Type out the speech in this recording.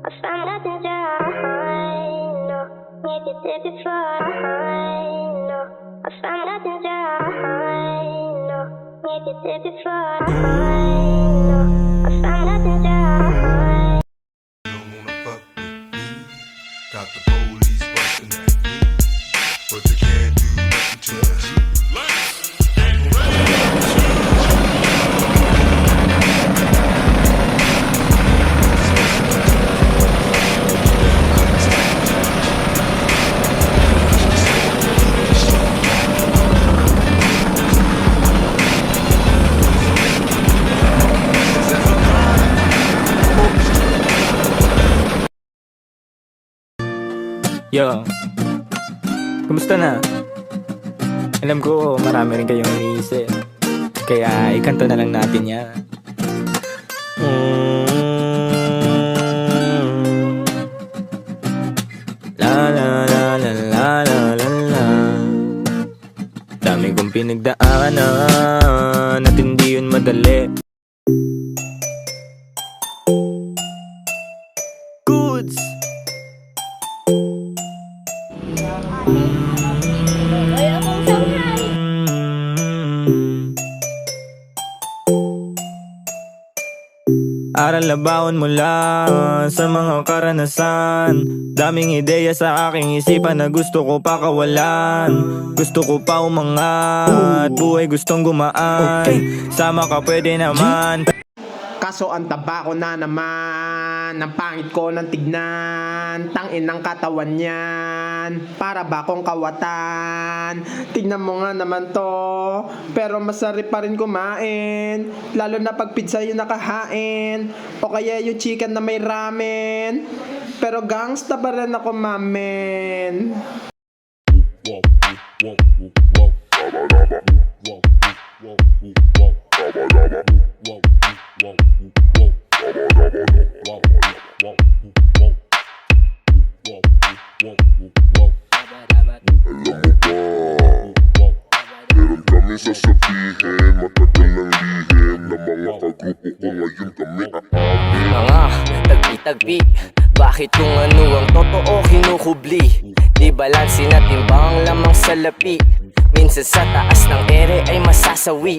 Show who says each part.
Speaker 1: оставлять нельзя, но не тебе но оставлять нельзя, но не тебе но оставлять нельзя.
Speaker 2: Don't wanna fuck with me. Got the police busting at me, but they can't do nothing to us.
Speaker 3: Yo, kumusta na? Alam ko marami rin kayong iniisip, kaya ikanto na lang natin yan. La la la la la la la la. Dami kong pinagdaanan at hindi yun madali. Goods! Aral na baon mula sa mga karanasan. Daming ideya sa aking isipan na gusto ko pa kawalan. Gusto ko pa umangat, buhay gustong gumaan. Sama ka pwede naman.
Speaker 4: Kaso ang taba ko na naman, ang pangit ko ng tignan, tangin ng katawan yan, para ba akong kawatan? Tignan mo nga naman to, pero masarap pa rin kumain, lalo na pag pizza yung nakahain, o kaya yung chicken na may ramen, pero gangsta pa rin ako mamen.
Speaker 5: Meron kami sasabihin, matagal ng lihim na mga kagrupo ko ngayon kami aamin.
Speaker 6: Mga tagpi-tagpi, bakit kung ano ang totoo kinukubli? Di balansin at timbang lamang sa lapi, minsan sa taas ng ere ay masasawi.